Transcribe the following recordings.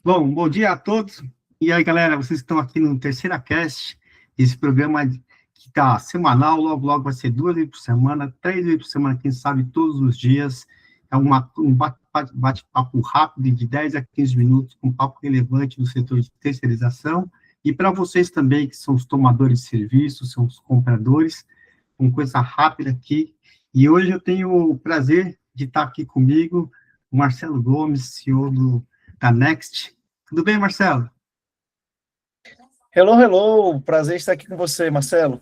Bom dia a todos. E aí, galera, vocês estão aqui no Terceira Cast, esse programa que está semanal, logo vai ser 2 vezes por semana, 3 vezes por semana, quem sabe todos os dias. É um bate-papo rápido de 10 a 15 minutos, com um papo relevante do setor de terceirização. E para vocês também, que são os tomadores de serviços, são os compradores, uma coisa rápida aqui. E hoje eu tenho o prazer de estar aqui comigo, o Marcelo Gomes, CEO da Next. Tudo bem, Marcelo? Hello. Prazer estar aqui com você, Marcelo.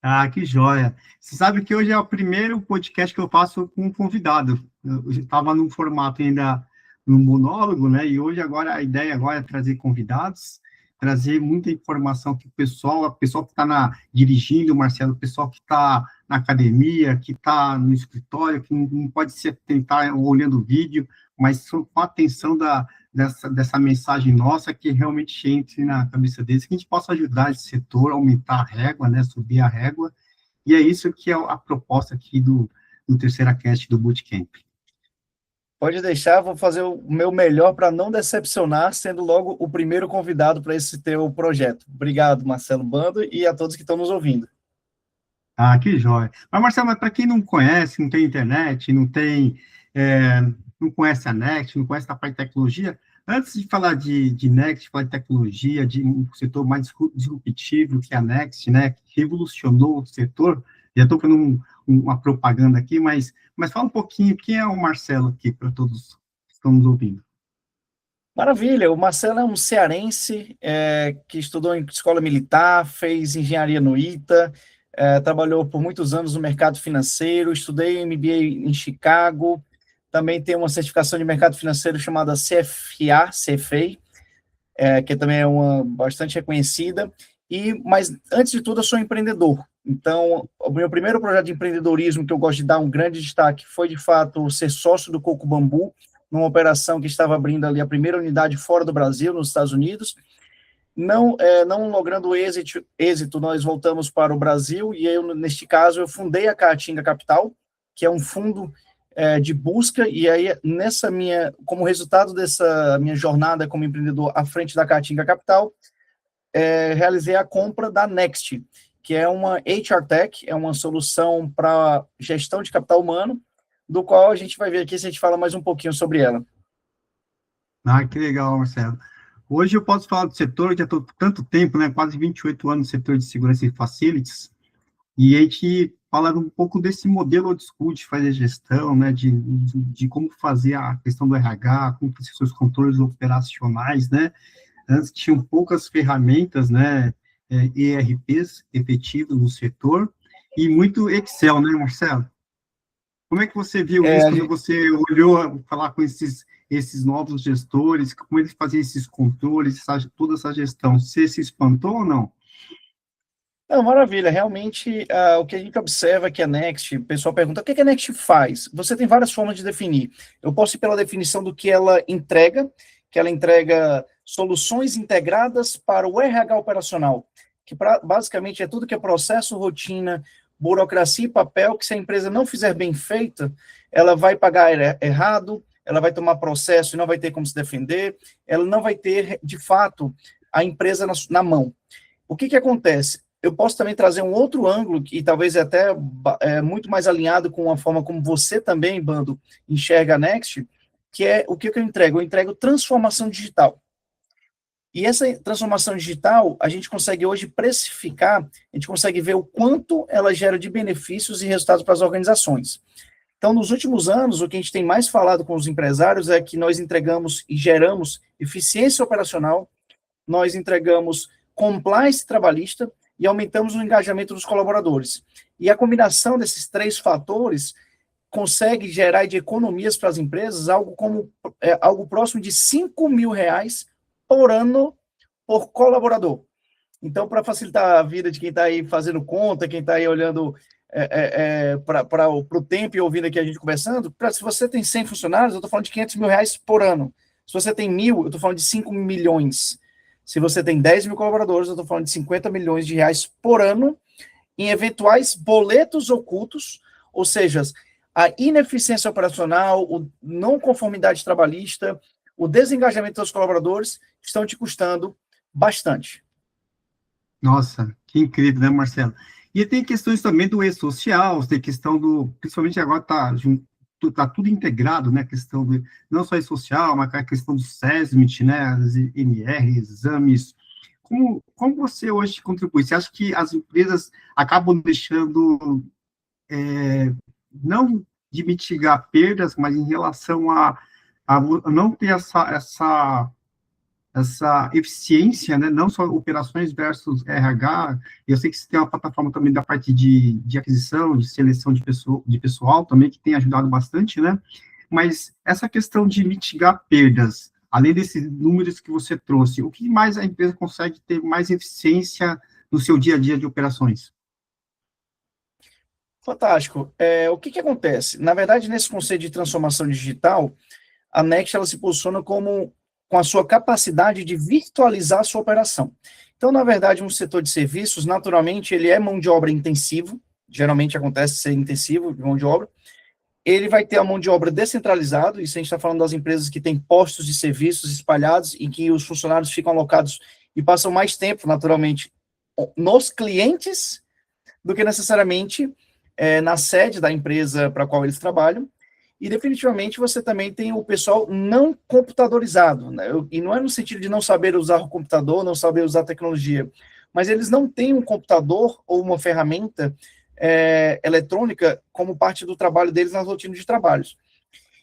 Ah, que joia. Você sabe que hoje é o primeiro podcast que eu faço com um convidado. Eu estava num formato ainda no monólogo, né? E hoje a ideia agora é trazer convidados, trazer muita informação que o pessoal que está dirigindo, Marcelo, o pessoal que está na academia, que está no escritório, que não pode se tentar olhando o vídeo, mas com a atenção dessa mensagem nossa, que realmente entre na cabeça deles, que a gente possa ajudar esse setor a aumentar a régua, né, subir a régua, e é isso que é a proposta aqui do Terceira Cast do Bootcamp. Pode deixar, vou fazer o meu melhor para não decepcionar, sendo logo o primeiro convidado para esse teu projeto. Obrigado, Marcelo Bando, e a todos que estão nos ouvindo. Ah, que joia. Mas, Marcelo, para quem não conhece, não tem internet, não conhece a Next, não conhece a parte de tecnologia, antes de falar de Next, falar de tecnologia, de um setor mais disruptivo que a Next, né, que revolucionou o setor, já estou fazendo uma propaganda aqui, mas fala um pouquinho, quem é o Marcelo aqui, para todos que estão nos ouvindo? Maravilha, o Marcelo é um cearense que estudou em escola militar, fez engenharia no ITA, trabalhou por muitos anos no mercado financeiro, estudei MBA em Chicago, também tem uma certificação de mercado financeiro chamada CFA, que também é uma bastante reconhecida, mas antes de tudo eu sou empreendedor. Então, o meu primeiro projeto de empreendedorismo que eu gosto de dar um grande destaque foi, de fato, ser sócio do Coco Bambu, numa operação que estava abrindo ali a primeira unidade fora do Brasil, nos Estados Unidos. Não logrando êxito, nós voltamos para o Brasil, e neste caso, eu fundei a Caatinga Capital, que é um fundo de busca, e aí, como resultado dessa minha jornada como empreendedor à frente da Caatinga Capital, realizei a compra da Next, que é uma HR Tech, é uma solução para gestão de capital humano, do qual a gente vai ver aqui se a gente fala mais um pouquinho sobre ela. Ah, que legal, Marcelo. Hoje eu posso falar do setor, já estou tanto tempo, né, quase 28 anos no setor de segurança e facilities, e a gente fala um pouco desse modelo old school de fazer gestão, né, de como fazer a questão do RH, como fazer seus controles operacionais, né. Antes tinham poucas ferramentas, né, ERPs efetivos no setor, e muito Excel, né, Marcelo? Como é que você viu isso quando você olhou a falar com esses novos gestores, como eles faziam esses controles, toda essa gestão? Você se espantou ou não? Não, maravilha, realmente o que a gente observa é que a Next, o pessoal pergunta, o que a Next faz? Você tem várias formas de definir. Eu posso ir pela definição do que ela entrega, que ela entrega soluções integradas para o RH operacional, que basicamente é tudo que é processo, rotina, burocracia e papel, que se a empresa não fizer bem feita, ela vai pagar errado, ela vai tomar processo e não vai ter como se defender, ela não vai ter, de fato, a empresa na mão. O que acontece? Eu posso também trazer um outro ângulo, e talvez até muito mais alinhado com a forma como você também, Bando, enxerga a Next, que é o que eu entrego? Eu entrego transformação digital. E essa transformação digital, a gente consegue hoje precificar, a gente consegue ver o quanto ela gera de benefícios e resultados para as organizações. Então, nos últimos anos, o que a gente tem mais falado com os empresários é que nós entregamos e geramos eficiência operacional, nós entregamos compliance trabalhista e aumentamos o engajamento dos colaboradores. E a combinação desses três fatores consegue gerar de economias para as empresas algo próximo de R$5.000 por ano por colaborador. Então, para facilitar a vida de quem está aí fazendo conta, quem está aí olhando para o tempo e ouvindo aqui a gente conversando, se você tem 100 funcionários, eu estou falando de R$500.000 por ano. Se você tem 1.000, eu estou falando de 5 milhões. Se você tem 10 mil colaboradores, eu estou falando de R$50 milhões por ano em eventuais boletos ocultos, ou seja, a ineficiência operacional, o não conformidade trabalhista, o desengajamento dos colaboradores estão te custando bastante. Nossa, que incrível, né, Marcelo? E tem questões também do e-social, tem questão do, principalmente agora tá tudo integrado, né, questão do, não só e-social, mas a questão do SESMIT, né, as NR, exames. Como você hoje contribui? Você acha que as empresas acabam deixando, não de mitigar perdas, mas em relação a não ter essa eficiência, né, não só operações versus RH, eu sei que você tem uma plataforma também da parte de aquisição, de seleção de pessoal também, que tem ajudado bastante, né, mas essa questão de mitigar perdas, além desses números que você trouxe, o que mais a empresa consegue ter mais eficiência no seu dia a dia de operações? Fantástico. O que acontece? Na verdade, nesse conceito de transformação digital, a Next ela se posiciona como com a sua capacidade de virtualizar a sua operação. Então, na verdade, um setor de serviços, naturalmente, ele é mão de obra intensivo, geralmente acontece ser intensivo de mão de obra, ele vai ter a mão de obra descentralizada, isso a gente está falando das empresas que têm postos de serviços espalhados, em que os funcionários ficam alocados e passam mais tempo, naturalmente, nos clientes, do que necessariamente na sede da empresa para a qual eles trabalham. E definitivamente você também tem o pessoal não computadorizado, né? E não é no sentido de não saber usar o computador, não saber usar a tecnologia, mas eles não têm um computador ou uma ferramenta eletrônica como parte do trabalho deles nas rotinas de trabalhos.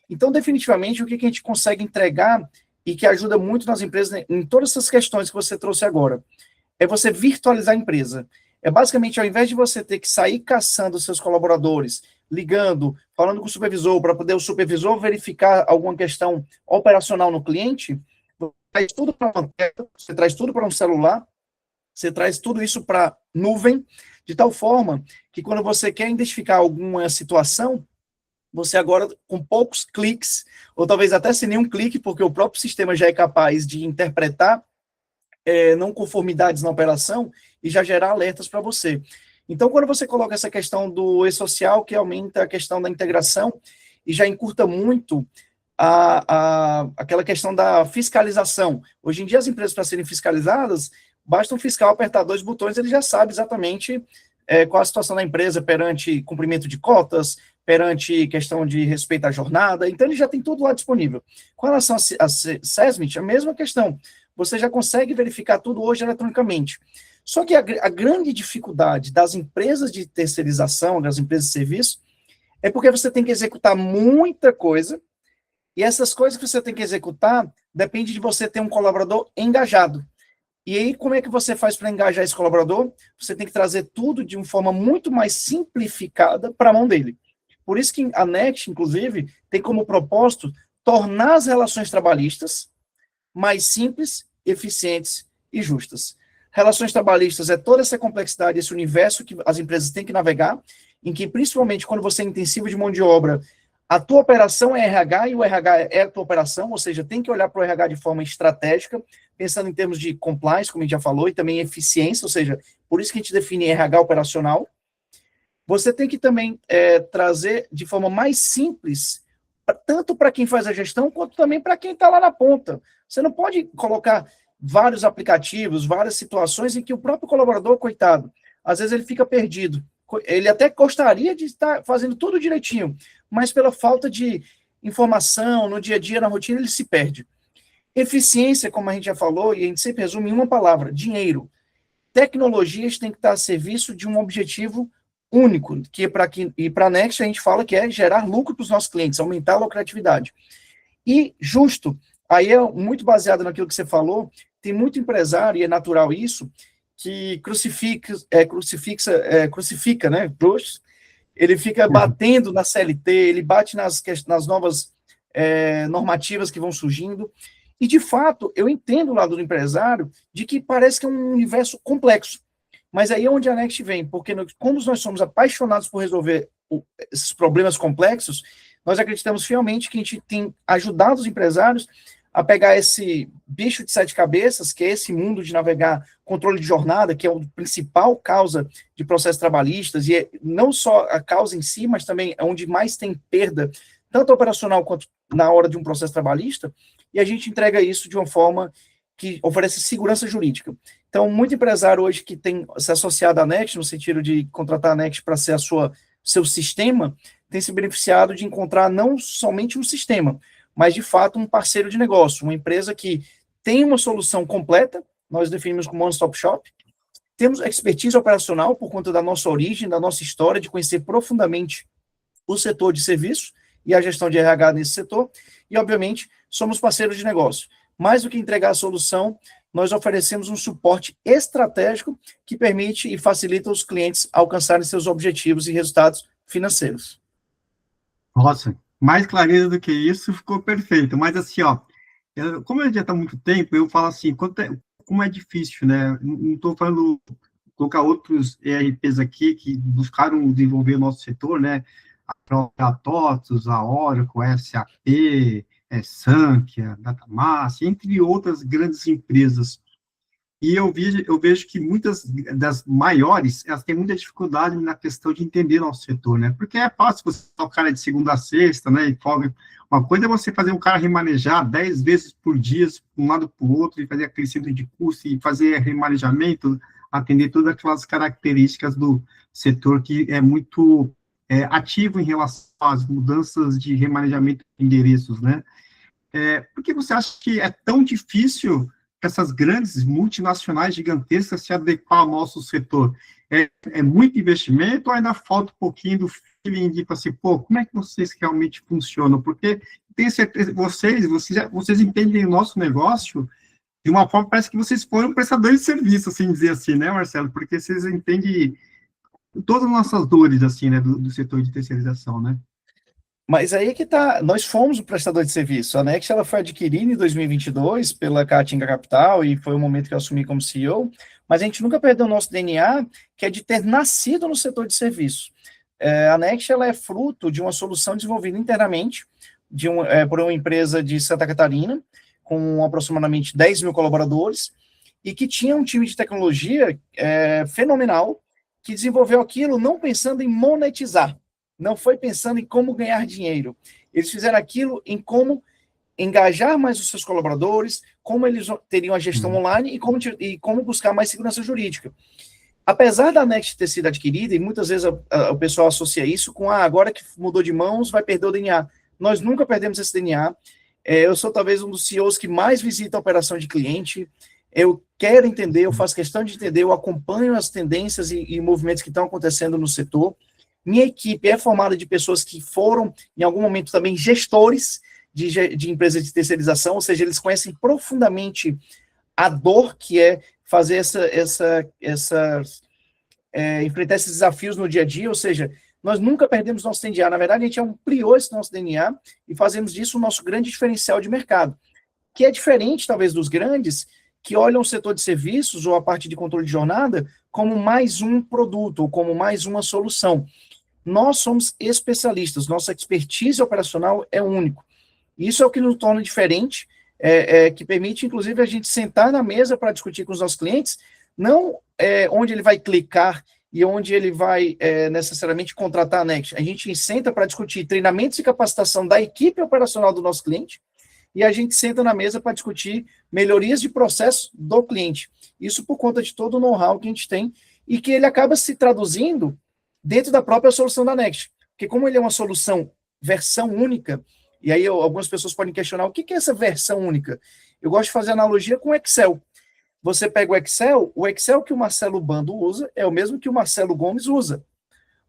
Então, definitivamente, o que a gente consegue entregar e que ajuda muito nas empresas, né, em todas essas questões que você trouxe agora, é você virtualizar a empresa. É basicamente, ao invés de você ter que sair caçando seus colaboradores, ligando, falando com o supervisor, para poder o supervisor verificar alguma questão operacional no cliente, você traz tudo para uma tela, você traz tudo para um celular, você traz tudo isso para nuvem, de tal forma que quando você quer identificar alguma situação, você agora, com poucos cliques, ou talvez até sem nenhum clique, porque o próprio sistema já é capaz de interpretar não conformidades na operação e já gerar alertas para você. Então, quando você coloca essa questão do e-social, que aumenta a questão da integração e já encurta muito aquela questão da fiscalização. Hoje em dia, as empresas, para serem fiscalizadas, basta um fiscal apertar 2 botões, ele já sabe exatamente qual a situação da empresa perante cumprimento de cotas, perante questão de respeito à jornada, então ele já tem tudo lá disponível. Com relação a SESMIT, a mesma questão. Você já consegue verificar tudo hoje eletronicamente. Só que a grande dificuldade das empresas de terceirização, das empresas de serviço, é porque você tem que executar muita coisa, e essas coisas que você tem que executar depende de você ter um colaborador engajado. E aí, como é que você faz para engajar esse colaborador? Você tem que trazer tudo de uma forma muito mais simplificada para a mão dele. Por isso que a Next, inclusive, tem como propósito tornar as relações trabalhistas mais simples, eficientes e justas. Relações trabalhistas é toda essa complexidade, esse universo que as empresas têm que navegar, em que, principalmente, quando você é intensivo de mão de obra, a tua operação é RH e o RH é a tua operação, ou seja, tem que olhar para o RH de forma estratégica, pensando em termos de compliance, como a gente já falou, e também eficiência, ou seja, por isso que a gente define RH operacional. Você tem que também trazer de forma mais simples, tanto para quem faz a gestão, quanto também para quem está lá na ponta. Você não pode colocar vários aplicativos, várias situações em que o próprio colaborador, coitado, às vezes ele fica perdido. Ele até gostaria de estar fazendo tudo direitinho, mas pela falta de informação no dia a dia, na rotina, ele se perde. Eficiência, como a gente já falou, e a gente sempre resume em uma palavra: dinheiro. Tecnologias têm que estar a serviço de um objetivo único, que para a Next a gente fala que é gerar lucro para os nossos clientes, aumentar a lucratividade. E justo, aí é muito baseado naquilo que você falou, tem muito empresário, e é natural isso, que crucifica, né, ele fica batendo na CLT, ele bate nas novas normativas que vão surgindo, e de fato, eu entendo o lado do empresário, de que parece que é um universo complexo, mas aí é onde a Next vem, porque como nós somos apaixonados por resolver esses problemas complexos, nós acreditamos fielmente que a gente tem ajudado os empresários a pegar esse bicho de sete cabeças, que é esse mundo de navegar, controle de jornada, que é a principal causa de processos trabalhistas, e é não só a causa em si, mas também é onde mais tem perda, tanto operacional quanto na hora de um processo trabalhista, e a gente entrega isso de uma forma que oferece segurança jurídica. Então, muito empresário hoje que tem se associado à Next, no sentido de contratar a Next para ser seu sistema, tem se beneficiado de encontrar não somente um sistema, mas de fato um parceiro de negócio, uma empresa que tem uma solução completa, nós definimos como one-stop shop, temos expertise operacional por conta da nossa origem, da nossa história, de conhecer profundamente o setor de serviços e a gestão de RH nesse setor, e obviamente somos parceiros de negócio. Mais do que entregar a solução, nós oferecemos um suporte estratégico que permite e facilita os clientes alcançarem seus objetivos e resultados financeiros. Nossa, mais clareza do que isso, ficou perfeito. Mas assim, ó, como eu já está há muito tempo, eu falo assim, como é difícil, né? Não estou falando colocar outros ERPs aqui que buscaram desenvolver o nosso setor, né? A própria TOTUS, a Oracle, a SAP, Sankhya, Datamass, entre outras grandes empresas. E eu vejo que muitas das maiores, elas têm muita dificuldade na questão de entender nosso setor, né? Porque é fácil você dar o cara de segunda a sexta, né? E folga. Uma coisa é você fazer o cara remanejar 10 vezes por dia, de um lado para o outro, e fazer aquele centro de custo, e fazer remanejamento, atender todas aquelas características do setor que é muito ativo em relação às mudanças de remanejamento de endereços, né? Por que você acha que é tão difícil essas grandes multinacionais gigantescas se adequar ao nosso setor? É muito investimento ou ainda falta um pouquinho do feeling de, assim, pô, como é que vocês realmente funcionam? Porque tenho certeza, vocês entendem o nosso negócio de uma forma, parece que vocês foram prestadores de serviço, assim dizer assim, né, Marcelo? Porque vocês entendem todas as nossas dores, assim, né, do setor de terceirização, né? Mas aí que tá, nós fomos o prestador de serviço. A Next ela foi adquirida em 2022 pela Caatinga Capital e foi o momento que eu assumi como CEO, mas a gente nunca perdeu o nosso DNA, que é de ter nascido no setor de serviço. A Next ela é fruto de uma solução desenvolvida internamente por uma empresa de Santa Catarina, com aproximadamente 10 mil colaboradores, e que tinha um time de tecnologia fenomenal, que desenvolveu aquilo não pensando em monetizar, não foi pensando em como ganhar dinheiro. Eles fizeram aquilo em como engajar mais os seus colaboradores, como eles teriam a gestão online e como buscar mais segurança jurídica. Apesar da Next ter sido adquirida, e muitas vezes o pessoal associa isso com, agora que mudou de mãos, vai perder o DNA. Nós nunca perdemos esse DNA. Eu sou talvez um dos CEOs que mais visita a operação de cliente. Eu quero entender, eu faço questão de entender, eu acompanho as tendências e movimentos que estão acontecendo no setor. Minha equipe é formada de pessoas que foram, em algum momento, também gestores de empresas de terceirização, ou seja, eles conhecem profundamente a dor que é fazer enfrentar esses desafios no dia a dia, ou seja, nós nunca perdemos nosso DNA, na verdade, a gente ampliou esse nosso DNA e fazemos disso o nosso grande diferencial de mercado, que é diferente, talvez, dos grandes, que olham o setor de serviços ou a parte de controle de jornada como mais um produto ou como mais uma solução. Nós somos especialistas, nossa expertise operacional é único. Isso é o que nos torna diferente, que permite, inclusive, a gente sentar na mesa para discutir com os nossos clientes, não onde ele vai clicar e onde ele vai necessariamente contratar a Next. A gente senta para discutir treinamentos e capacitação da equipe operacional do nosso cliente, e a gente senta na mesa para discutir melhorias de processo do cliente. Isso por conta de todo o know-how que a gente tem e que ele acaba se traduzindo dentro da própria solução da Next. Porque como ele é uma solução versão única, e aí algumas pessoas podem questionar, o que é essa versão única? Eu gosto de fazer analogia com o Excel. Você pega o Excel que o Marcelo Bando usa é o mesmo que o Marcelo Gomes usa.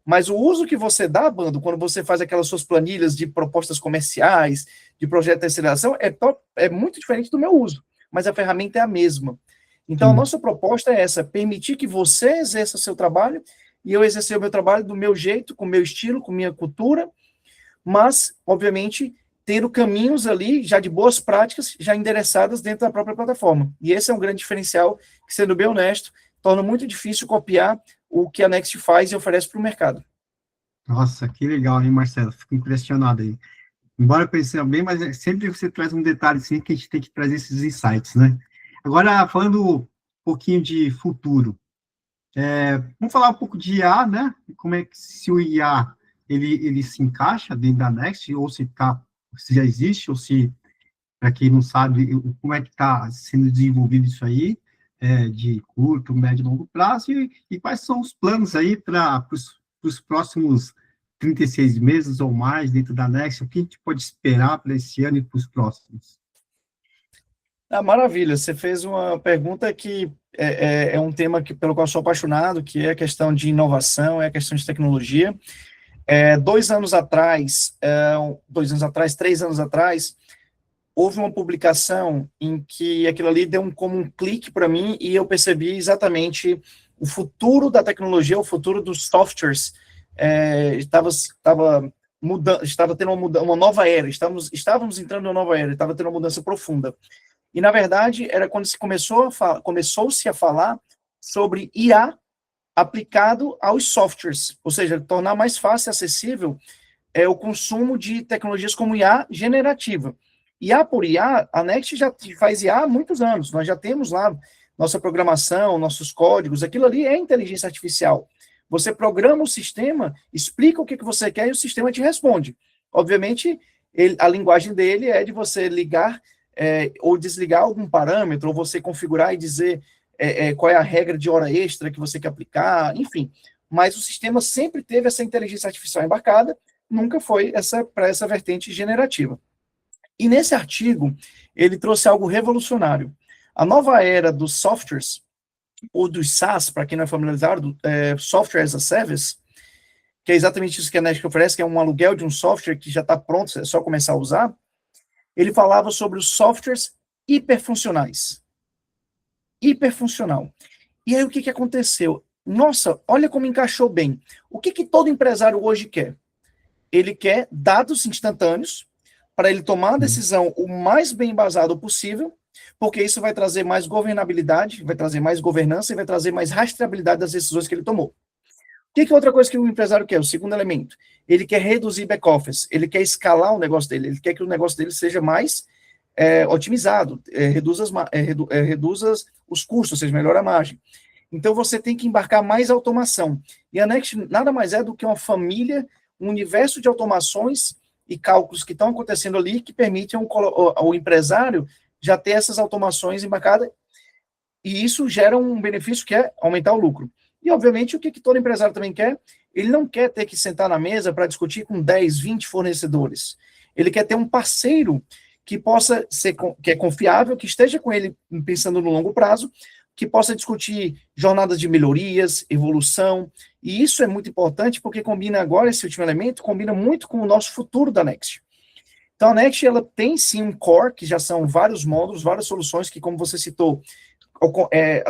Mas o uso que você dá, Bando, quando você faz aquelas suas planilhas de propostas comerciais, de projeto de aceleração, é muito diferente do meu uso. Mas a ferramenta é a mesma. Então, a nossa proposta é essa, permitir que você exerça seu trabalho e eu exercer o meu trabalho do meu jeito, com o meu estilo, com minha cultura, mas, obviamente, tendo caminhos ali, já de boas práticas, já endereçadas dentro da própria plataforma. E esse é um grande diferencial que, sendo bem honesto, torna muito difícil copiar o que a Next faz e oferece para o mercado. Nossa, que legal, hein, Marcelo? Fico impressionado aí. embora pareça bem, mas sempre você traz um detalhe assim que a gente tem que trazer esses insights, né? Agora, falando um pouquinho de futuro, vamos falar um pouco de IA, né? Como é que se o IA ele se encaixa dentro da Next, ou se já existe, ou se, para quem não sabe, como é que está sendo desenvolvido isso aí, de curto, médio e longo prazo, e quais são os planos aí para os próximos 36 meses ou mais dentro da Next, o que a gente pode esperar para esse ano e para os próximos? Ah, maravilha, você fez uma pergunta que é um tema pelo qual eu sou apaixonado, que é a questão de inovação, é a questão de tecnologia. 2 anos atrás, 2 anos atrás, 3 anos atrás, houve uma publicação em que aquilo ali deu como um clique para mim e eu percebi exatamente o futuro da tecnologia, o futuro dos softwares, estava tendo uma nova era, estávamos entrando numa nova era, estava tendo uma mudança profunda. E, na verdade, era quando começou-se a falar sobre IA aplicado aos softwares, ou seja, tornar mais fácil e acessível o consumo de tecnologias como IA generativa. IA por IA, a Next já faz IA há muitos anos, nós já temos lá nossa programação, nossos códigos, aquilo ali é inteligência artificial. Você programa o sistema, explica o que você quer e o sistema te responde. Obviamente, a linguagem dele é de você ligar ou desligar algum parâmetro, ou você configurar e dizer qual é a regra de hora extra que você quer aplicar, enfim. Mas o sistema sempre teve essa inteligência artificial embarcada, nunca foi para essa vertente generativa. E nesse artigo, ele trouxe algo revolucionário. A nova era dos softwares, ou dos SaaS, para quem não é familiarizado, Software as a Service, que é exatamente isso que a Next oferece, que é um aluguel de um software que já está pronto, é só começar a usar. Ele falava sobre os softwares hiperfuncionais. Hiperfuncional. E aí, o que aconteceu? Nossa, olha como encaixou bem. O que todo empresário hoje quer? Ele quer dados instantâneos para ele tomar a decisão o mais bem embasado possível, porque isso vai trazer mais governabilidade, vai trazer mais governança e vai trazer mais rastreabilidade das decisões que ele tomou. O que é outra coisa que o empresário quer? O segundo elemento. Ele quer reduzir back-office, ele quer escalar o negócio dele, ele quer que o negócio dele seja mais otimizado, reduza os custos, ou seja, melhora a margem. Então, você tem que embarcar mais automação. E a Next nada mais é do que uma família, um universo de automações e cálculos que estão acontecendo ali que permitem ao empresário já ter essas automações embarcadas, e isso gera um benefício que é aumentar o lucro. E, obviamente, o que todo empresário também quer? Ele não quer ter que sentar na mesa para discutir com 10, 20 fornecedores. Ele quer ter um parceiro que possa ser, que é confiável, que esteja com ele pensando no longo prazo, que possa discutir jornadas de melhorias, evolução, e isso é muito importante porque combina agora, esse último elemento, combina muito com o nosso futuro da Next. Então, a Next, ela tem sim um core, que já são vários módulos, várias soluções que, como você citou,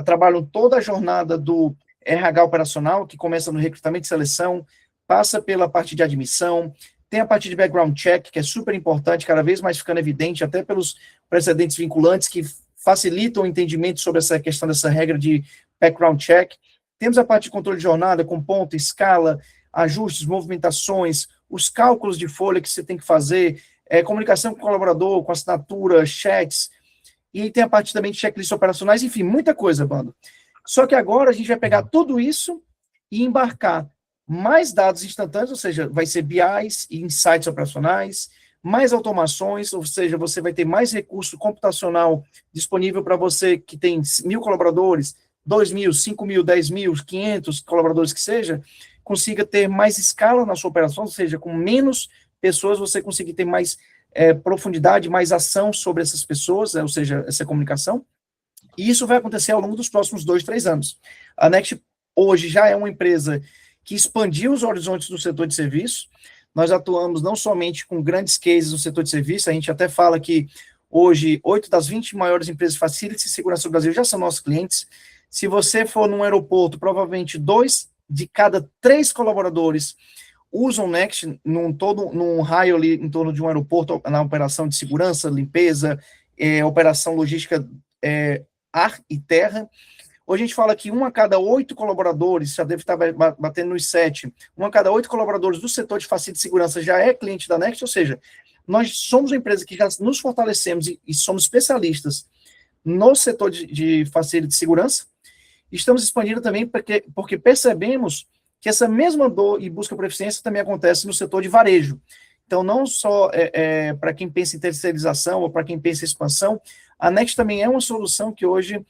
trabalham toda a jornada do RH operacional, que começa no recrutamento e seleção, passa pela parte de admissão, tem a parte de background check, que é super importante, cada vez mais ficando evidente, até pelos precedentes vinculantes, que facilitam o entendimento sobre essa questão dessa regra de background check. Temos a parte de controle de jornada, com ponto, escala, ajustes, movimentações, os cálculos de folha que você tem que fazer, comunicação com o colaborador, com assinatura, chats, e tem a parte também de checklists operacionais, enfim, muita coisa, Bando. Só que agora a gente vai pegar tudo isso e embarcar mais dados instantâneos, ou seja, vai ser BIs e insights operacionais, mais automações, ou seja, você vai ter mais recurso computacional disponível para você que tem 1.000 colaboradores, 2.000, 5.000, 10.000, 500 colaboradores que seja, consiga ter mais escala na sua operação, ou seja, com menos pessoas você conseguir ter mais profundidade, mais ação sobre essas pessoas, ou seja, essa comunicação. E isso vai acontecer ao longo dos próximos 2, 3 anos. A Next hoje já é uma empresa que expandiu os horizontes do setor de serviço. Nós atuamos não somente com grandes cases no setor de serviço, a gente até fala que hoje 8 das 20 maiores empresas de facility e segurança do Brasil já são nossos clientes. Se você for num aeroporto, provavelmente 2 de cada 3 colaboradores usam Next num raio ali em torno de um aeroporto, na operação de segurança, limpeza, operação logística ar e terra. Hoje a gente fala que 1 a cada 8 colaboradores, já deve estar batendo nos 7, 1 a cada 8 colaboradores do setor de facilidade de segurança já é cliente da Next, ou seja, nós somos uma empresa que já nos fortalecemos e somos especialistas no setor de facility de segurança. Estamos expandindo também porque percebemos que essa mesma dor e busca por eficiência também acontece no setor de varejo. Então, não só para quem pensa em terceirização ou para quem pensa em expansão, a Next também é uma solução que hoje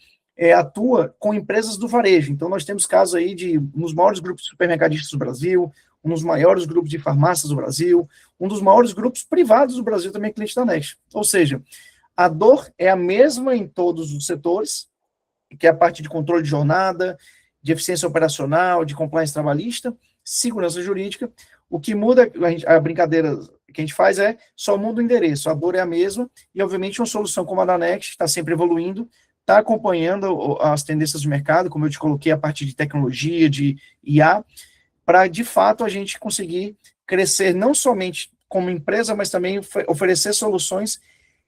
atua com empresas do varejo. Então, nós temos casos aí de um dos maiores grupos de supermercadistas do Brasil, um dos maiores grupos de farmácias do Brasil, um dos maiores grupos privados do Brasil também é cliente da Next. Ou seja, a dor é a mesma em todos os setores, que é a parte de controle de jornada, de eficiência operacional, de compliance trabalhista, segurança jurídica. O que muda, a brincadeira que a gente faz só muda o endereço, a dor é a mesma, e obviamente uma solução como a da Next está sempre evoluindo, está acompanhando as tendências do mercado, como eu te coloquei, a parte de tecnologia, de IA, para de fato a gente conseguir crescer não somente como empresa, mas também oferecer soluções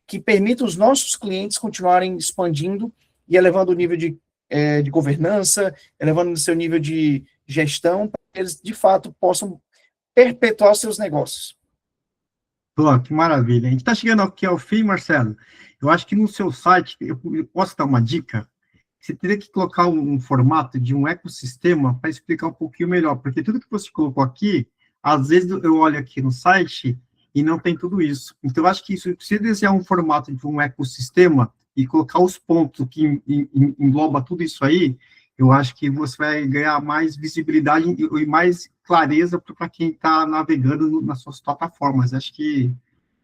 que permitam os nossos clientes continuarem expandindo e elevando o nível de governança, elevando o seu nível de gestão, para que eles, de fato, possam perpetuar os seus negócios. Pô, que maravilha. A gente está chegando aqui ao fim, Marcelo. Eu acho que no seu site, eu posso dar uma dica? Você teria que colocar um formato de um ecossistema para explicar um pouquinho melhor, porque tudo que você colocou aqui, às vezes eu olho aqui no site e não tem tudo isso. Então, eu acho que isso, se desenhar um formato de um ecossistema e colocar os pontos que engloba tudo isso aí, eu acho que você vai ganhar mais visibilidade e mais clareza para quem está navegando nas suas plataformas. Acho que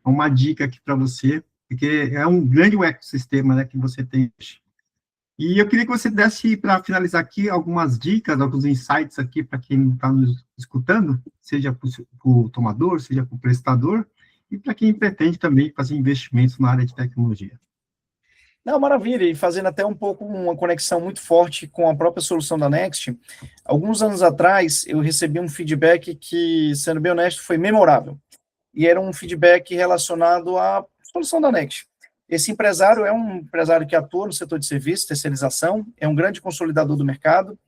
é uma dica aqui para você, porque é um grande ecossistema, né, que você tem. E eu queria que você desse, para finalizar aqui, algumas dicas, alguns insights aqui para quem está nos escutando, seja para o tomador, seja para o prestador, e para quem pretende também fazer investimentos na área de tecnologia. Não, maravilha, e fazendo até um pouco uma conexão muito forte com a própria solução da Next, alguns anos atrás eu recebi um feedback que, sendo bem honesto, foi memorável, e era um feedback relacionado à solução da Next. Esse empresário é um empresário que atua no setor de serviço, terceirização, é um grande consolidador do mercado,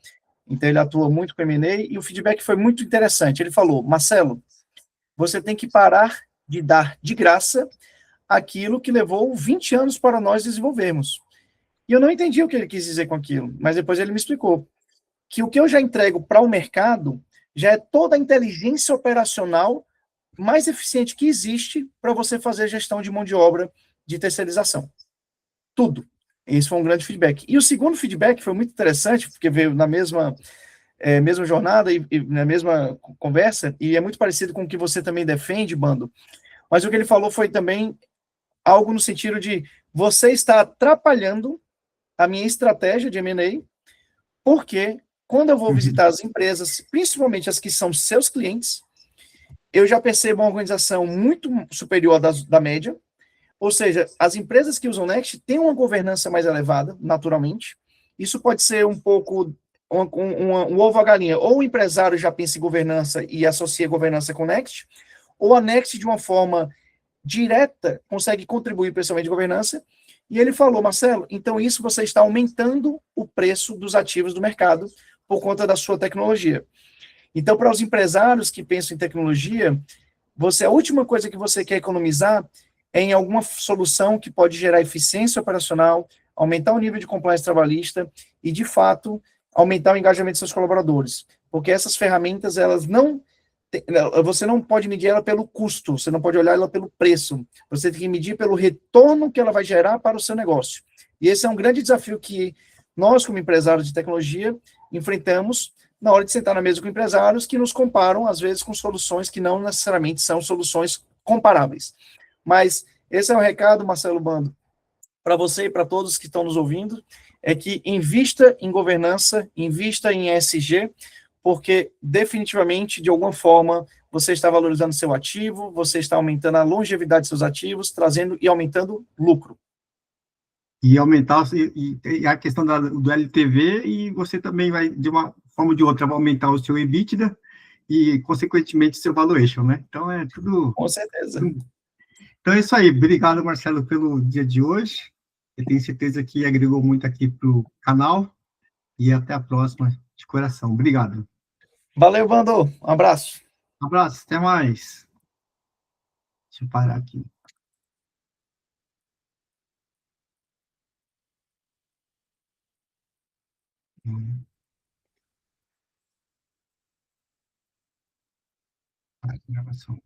então ele atua muito com M&A, e o feedback foi muito interessante. Ele falou: Marcelo, você tem que parar de dar de graça aquilo que levou 20 anos para nós desenvolvermos. E eu não entendi o que ele quis dizer com aquilo, mas depois ele me explicou que o que eu já entrego para o mercado já é toda a inteligência operacional mais eficiente que existe para você fazer gestão de mão de obra de terceirização. Tudo. Esse foi um grande feedback. E o segundo feedback foi muito interessante, porque veio na mesma jornada e na mesma conversa, e é muito parecido com o que você também defende, Bando. Mas o que ele falou foi também algo no sentido de você está atrapalhando a minha estratégia de M&A, porque quando eu vou visitar as empresas, principalmente as que são seus clientes, eu já percebo uma organização muito superior da média, ou seja, as empresas que usam Next têm uma governança mais elevada, naturalmente. Isso pode ser um pouco um ovo a galinha. Ou o empresário já pensa em governança e associa governança com Next, ou a Next, de uma forma direta, consegue contribuir principalmente de governança. E ele falou: Marcelo, então isso você está aumentando o preço dos ativos do mercado por conta da sua tecnologia. Então, para os empresários que pensam em tecnologia, a última coisa que você quer economizar é em alguma solução que pode gerar eficiência operacional, aumentar o nível de compliance trabalhista e, de fato, aumentar o engajamento de seus colaboradores. Porque essas ferramentas, você não pode medir ela pelo custo, você não pode olhar ela pelo preço, você tem que medir pelo retorno que ela vai gerar para o seu negócio. E esse é um grande desafio que nós, como empresários de tecnologia, enfrentamos na hora de sentar na mesa com empresários que nos comparam, às vezes, com soluções que não necessariamente são soluções comparáveis. Mas esse é o recado, Marcelo Bando, para você e para todos que estão nos ouvindo, é que invista em governança, invista em ESG, porque definitivamente, de alguma forma, você está valorizando seu ativo, você está aumentando a longevidade de seus ativos, trazendo e aumentando lucro. E aumentar e a questão do LTV, e você também vai, de uma forma ou de outra, vai aumentar o seu EBITDA e, consequentemente, seu valuation, né? Então, é tudo... Com certeza. Então, é isso aí. Obrigado, Marcelo, pelo dia de hoje. Eu tenho certeza que agregou muito aqui para o canal. E até a próxima, de coração. Obrigado. Valeu, Bando. Um abraço. Um abraço, até mais. Deixa eu parar aqui. Gravação.